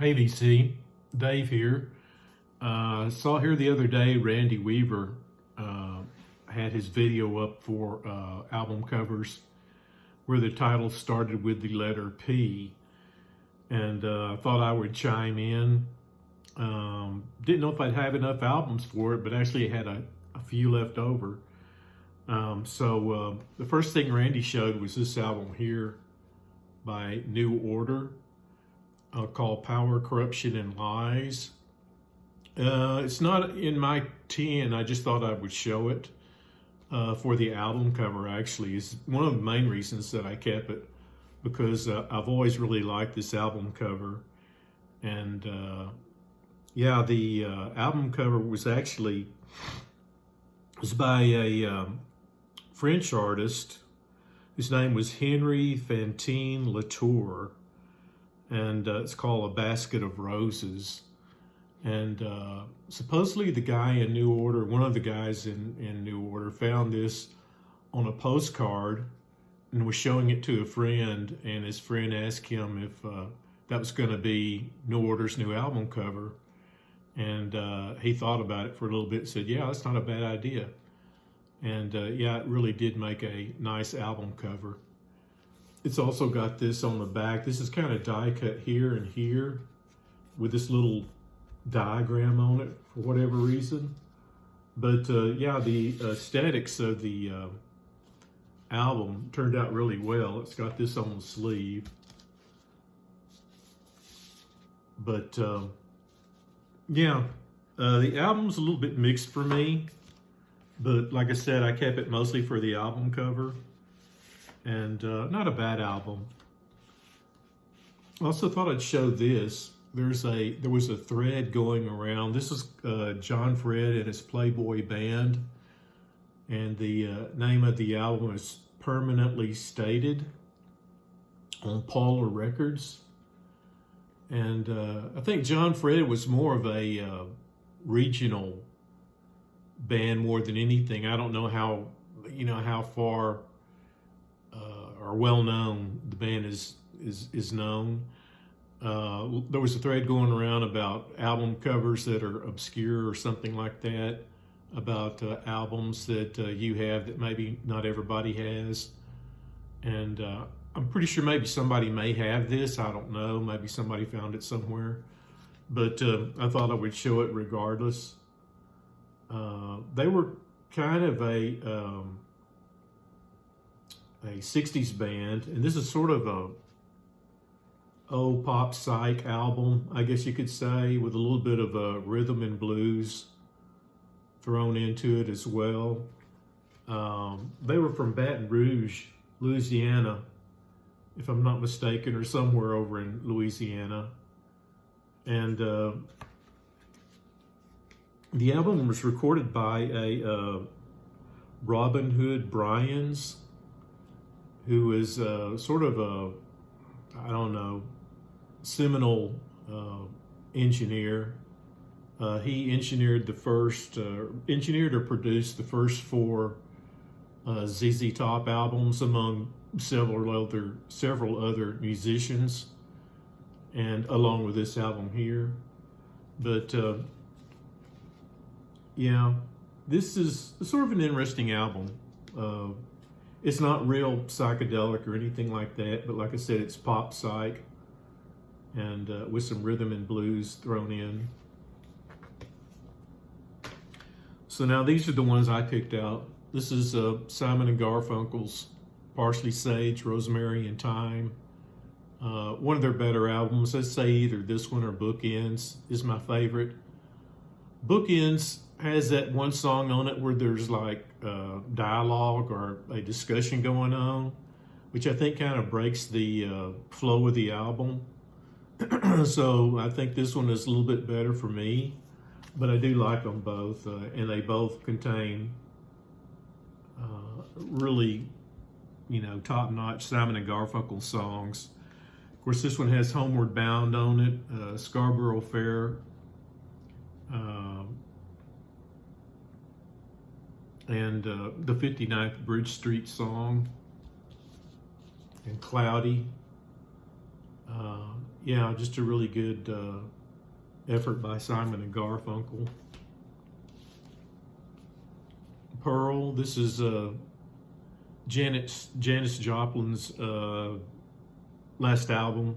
Hey VC, Dave here. Saw here the other day Randy Weaver had his video up for album covers where the title started with the letter P, and I thought I would chime in. Didn't know if I'd have enough albums for it, but actually I had a few left over. The first thing Randy showed was this album here by New Order, called Power, Corruption, and Lies. It's not in my 10. I just thought I would show it for the album cover, actually. It's one of the main reasons that I kept it, because I've always really liked this album cover. And the album cover was by a French artist. His name was Henry Fantine Latour, and it's called A Basket of Roses. And supposedly the guy in New Order, one of the guys in New Order, found this on a postcard and was showing it to a friend, and his friend asked him if that was going to be New Order's new album cover. And he thought about it for a little bit and said, yeah, that's not a bad idea. And it really did make a nice album cover. It's also got this on the back. This is kind of die cut here and here with this little diagram on it for whatever reason. But the aesthetics of the album turned out really well. It's got this on the sleeve. But the album's a little bit mixed for me. But like I said, I kept it mostly for the album cover. And not a bad album. I also thought I'd show this. There was a thread going around. This is John Fred and his Playboy band, and the name of the album is Permanently Stated on Paula Records. And I think John Fred was more of a regional band more than anything. I don't know how far or well known the band is known. There was a thread going around about album covers that are obscure or something like that, about albums that you have that maybe not everybody has. And I'm pretty sure maybe somebody may have this. I don't know. Maybe somebody found it somewhere. But I thought I would show it regardless. They were kind of a 60s band, and this is sort of a pop psych album, I guess you could say, with a little bit of rhythm and blues thrown into it as well. They were from Baton Rouge, Louisiana, if I'm not mistaken, or somewhere over in Louisiana. And the album was recorded by a Robin Hood Bryans, who is sort of a, seminal engineer. He engineered or produced the first 4 ZZ Top albums, among several other musicians, and along with this album here. But this is sort of an interesting album. It's not real psychedelic or anything like that, but like I said, it's pop psych, and with some rhythm and blues thrown in. So now these are the ones I picked out. This is Simon and Garfunkel's Parsley, Sage, Rosemary, and Thyme. One of their better albums. Let's say either this one or Bookends is my favorite. Bookends has that one song on it where there's like dialogue or a discussion going on, which I think kind of breaks the flow of the album. So I think this one is a little bit better for me, but I do like them both, and they both contain really, top-notch Simon and Garfunkel songs. Of course, this one has Homeward Bound on it, Scarborough Fair, and the 59th Bridge Street song, and Cloudy. yeah, just a really good effort by Simon and Garfunkel. Pearl, this is Janis Joplin's last album,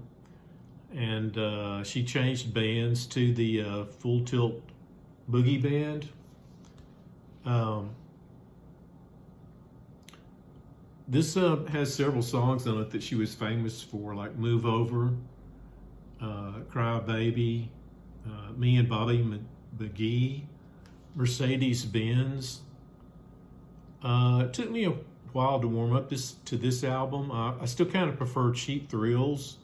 and she changed bands to the Full Tilt Boogie Band. This has several songs on it that she was famous for, like Move Over, Cry Baby, Me and Bobby McGee, Mercedes Benz. It took me a while to warm up to this album. I still kind of prefer Cheap Thrills,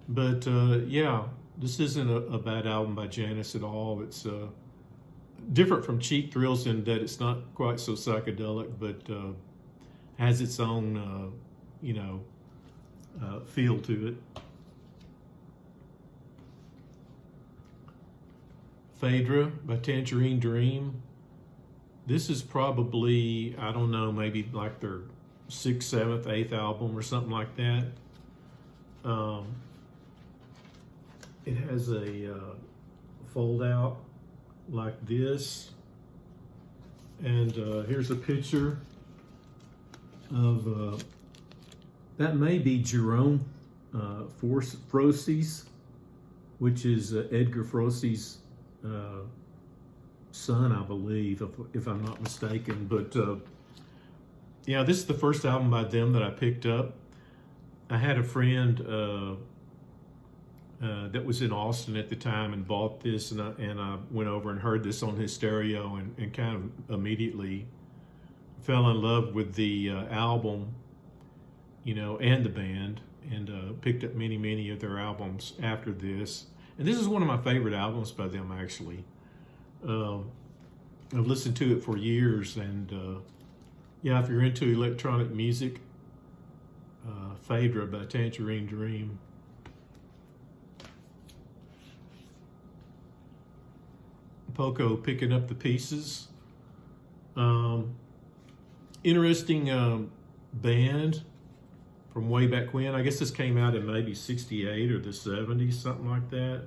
but yeah, this isn't a bad album by Janis at all. It's different from Cheap Thrills in that it's not quite so psychedelic, but has its own, feel to it. Phaedra by Tangerine Dream. This is probably, I don't know, maybe like their 6th, 7th, 8th album or something like that. It has a fold out like this. And here's a picture of, that may be Jerome Froese's, which is Edgar Froese's son, I believe, if I'm not mistaken. But yeah, this is the first album by them that I picked up. I had a friend that was in Austin at the time and bought this, and I went over and heard this on his stereo and kind of immediately fell in love with the album, and the band, and picked up many of their albums after this. And this is one of my favorite albums by them, actually. I've listened to it for years, and yeah, if you're into electronic music, Phaedra by Tangerine Dream. Poco, Picking Up the Pieces. Interesting band from way back when. I guess this came out in maybe 68 or the 70s, something like that.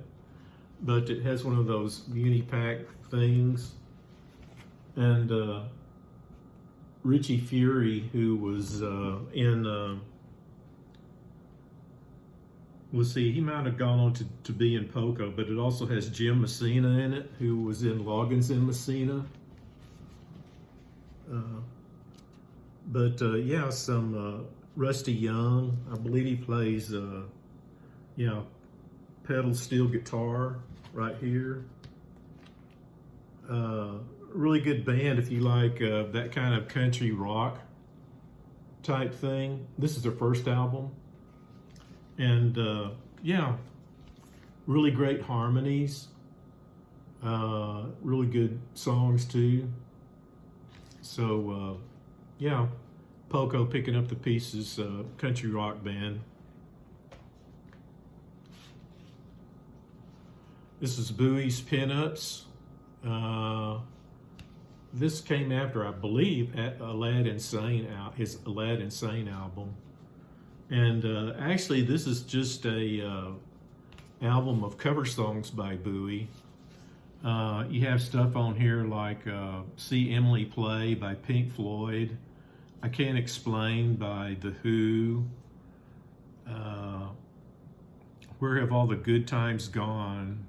But it has one of those uni-pack things. And Richie Fury, who was in, let's see, he might have gone on to be in Poco, but it also has Jim Messina in it, who was in Loggins and Messina. Yeah, some Rusty Young. I believe he plays, pedal steel guitar right here. Really good band if you like that kind of country rock type thing. This is their first album. And yeah, really great harmonies. Really good songs too. So yeah, Poco, Picking Up the Pieces, country rock band. This is Bowie's Pinups. This came after, I believe, at his Aladdin Sane album. And actually, this is just a album of cover songs by Bowie. You have stuff on here like See Emily Play by Pink Floyd, I Can't Explain by The Who, Where Have All the Good Times Gone?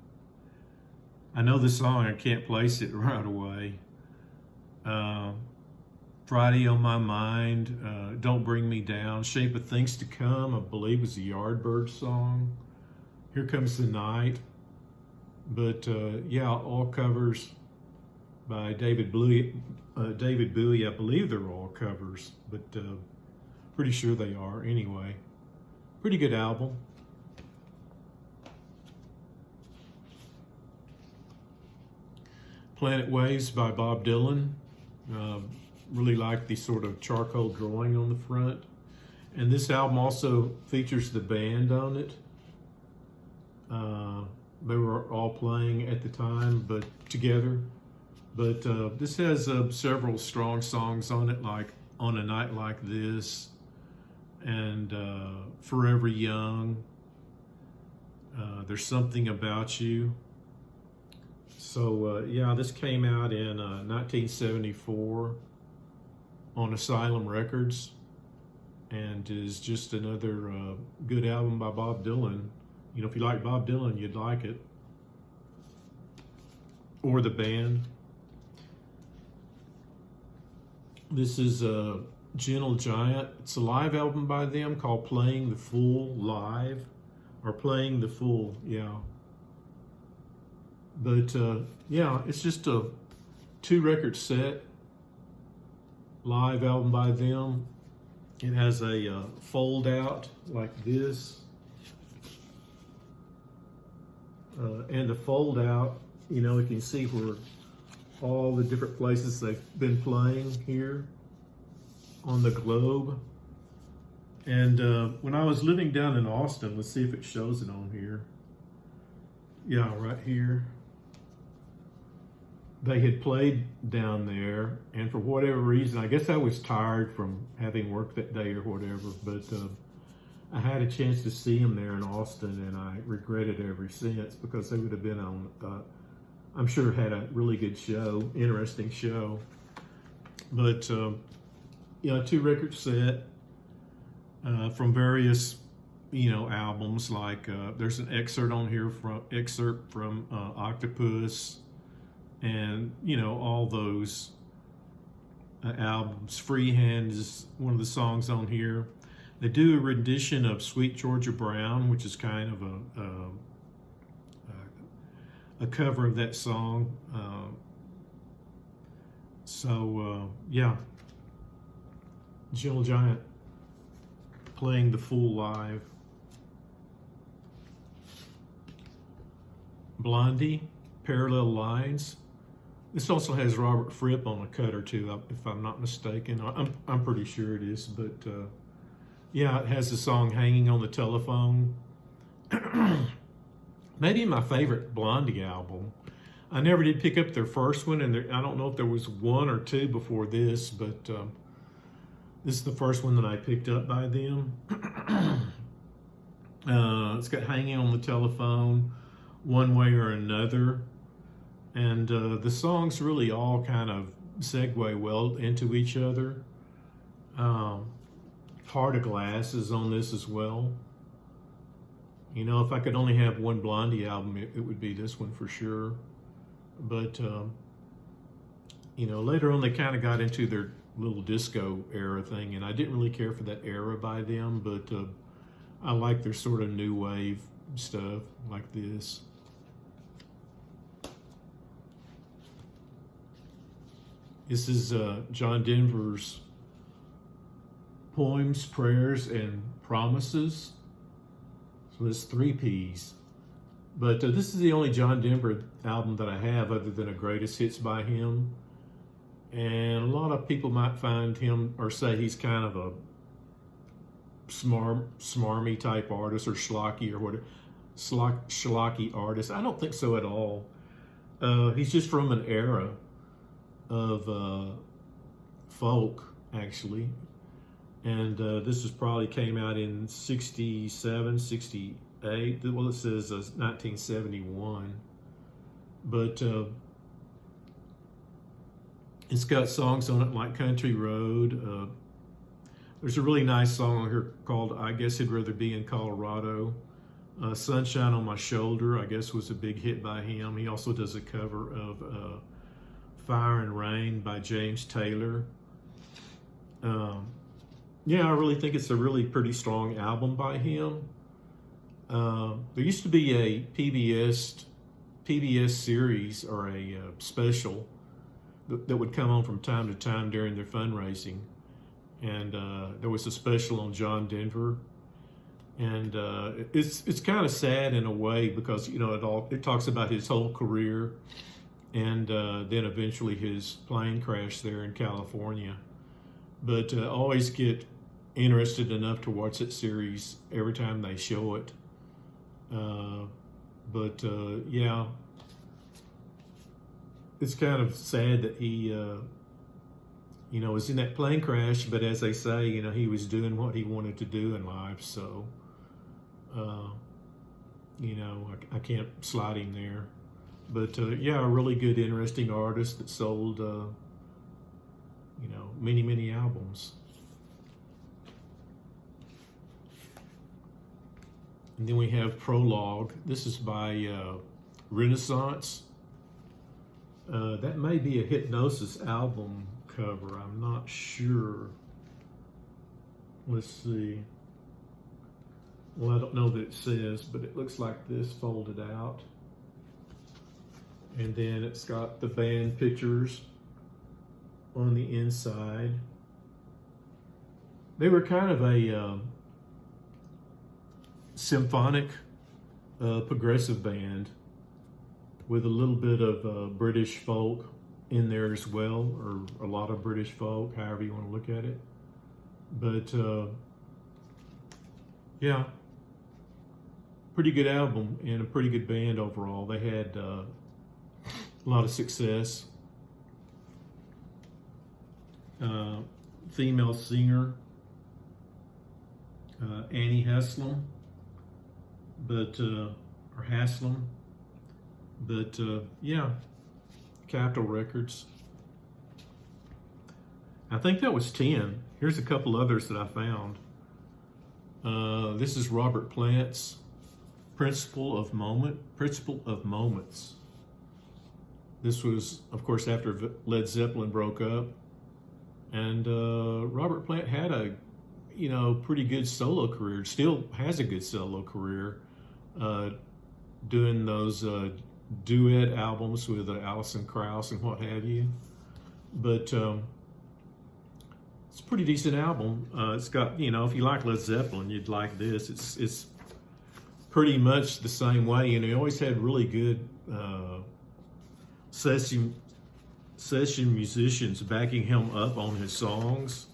I know the song, I can't place it right away. Friday on My Mind, Don't Bring Me Down, Shape of Things to Come, I believe was a Yardbird song. Here Comes the Night. But yeah, all covers by David Bowie. I believe they're all covers, but pretty sure they are anyway. Pretty good album. Planet Waves by Bob Dylan. Really like the sort of charcoal drawing on the front. And this album also features the band on it. They were all playing at the time, but together. But this has several strong songs on it, like On a Night Like This, and Forever Young, There's Something About You. So yeah, this came out in 1974 on Asylum Records, and is just another good album by Bob Dylan. You know, if you like Bob Dylan, you'd like it, or the band. This is Gentle Giant. It's a live album by them called Playing the Fool Live, or Playing the Fool, yeah. But yeah, it's just a 2-record set, live album by them. It has a fold out like this. And the fold out, you know, you can see where all the different places they've been playing here on the globe. And when I was living down in Austin, let's see if it shows it on here. Yeah, right here. They had played down there, and for whatever reason, I guess I was tired from having worked that day or whatever, but I had a chance to see them there in Austin, and I regret it ever since, because they would have been on, I'm sure had a really good show, interesting show. But, you know, 2-record set from various, you know, albums, like there's an excerpt on here from Octopus, and, you know, all those albums. Freehand is one of the songs on here. They do a rendition of Sweet Georgia Brown, which is kind of a cover of that song. Yeah, Gentle Giant, Playing the Fool Live. Blondie, Parallel Lines. This also has Robert Fripp on a cut or two, if I'm not mistaken. I'm pretty sure it is, but yeah, it has the song Hanging on the Telephone. Maybe my favorite Blondie album. I never did pick up their first one, and I don't know if there was one or two before this, but this is the first one that I picked up by them. It's got Hanging on the Telephone, One Way or Another. And the songs really all kind of segue well into each other. Heart of Glass is on this as well. You know, if I could only have one Blondie album, it would be this one for sure. But, you know, later on they kind of got into their little disco era thing, and I didn't really care for that era by them, but I like their sort of new wave stuff like this. This is John Denver's Poems, Prayers, and Promises. So it's 3 Ps. But this is the only John Denver album that I have other than a greatest hits by him. And a lot of people might find him or say he's kind of a smarmy type artist, or schlocky or whatever. Schlocky artist. I don't think so at all. He's just from an era of folk, actually. And this probably came out in 67, 68. Well, it says 1971. But it's got songs on it like Country Road. There's a really nice song on here called I Guess He'd Rather Be in Colorado. Sunshine on My Shoulder, I guess, was a big hit by him. He also does a cover of Fire and Rain by James Taylor. Yeah, I really think it's a really pretty strong album by him. There used to be a PBS series, or a special that would come on from time to time during their fundraising. And there was a special on John Denver. And it's kind of sad in a way, because, you know, it talks about his whole career, and then eventually his plane crash there in California. But I always get interested enough to watch that series every time they show it. Yeah, it's kind of sad that he, you know, was in that plane crash, but as they say, you know, he was doing what he wanted to do in life. So, you know, I can't slide him there. But yeah, a really good, interesting artist that sold, you know, many albums. And then we have Prologue. This is by Renaissance. That may be a Hypnosis album cover. I'm not sure. Let's see. Well, I don't know that it says, but it looks like this folded out. And then it's got the band pictures on the inside. They were kind of a symphonic progressive band with a little bit of British folk in there as well, or a lot of British folk, however you want to look at it. But yeah, pretty good album and a pretty good band overall. They had a lot of success. Female singer, Annie Haslam, or Haslam, but yeah, Capitol Records. I think that was 10. Here's a couple others that I found. This is Robert Plant's Principle of Moments. This was, of course, after Led Zeppelin broke up, and Robert Plant had a, you know, pretty good solo career. Still has a good solo career, doing those duet albums with Alison Krauss and what have you. But it's a pretty decent album. It's got, you know, if you like Led Zeppelin, you'd like this. It's pretty much the same way, and he always had really good session musicians backing him up on his songs,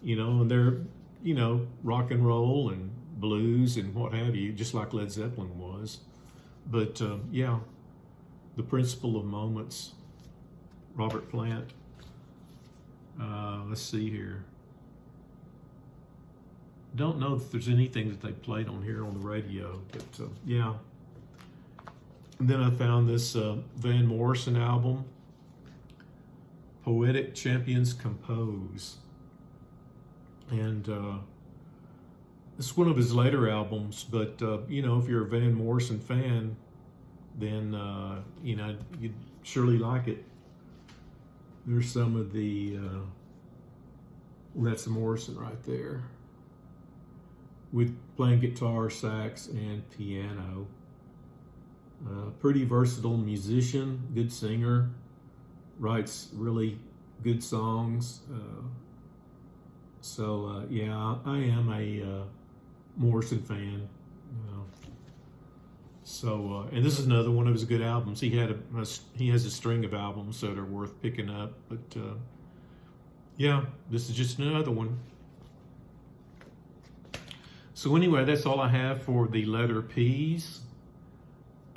you know, and they're, you know, rock and roll and blues and what have you, just like Led Zeppelin was. But yeah, The Principle of Moments, Robert Plant. Let's see here. Don't know if there's anything that they played on here on the radio, but yeah. And then I found this Van Morrison album, Poetic Champions Compose. And it's one of his later albums, but you know, if you're a Van Morrison fan, then you know, you'd surely like it. There's some of the, well, that's Morrison right there, with playing guitar, sax, and piano. Pretty versatile musician, good singer, writes really good songs. So yeah, I am a Morrison fan. So and this is another one of his good albums. He has a string of albums that are worth picking up. But yeah, this is just another one. So anyway, that's all I have for the letter P's.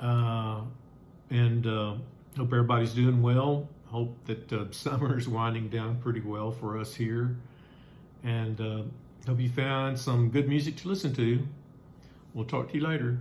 And hope everybody's doing well. Hope that summer is winding down pretty well for us here. And hope you found some good music to listen to. We'll talk to you later.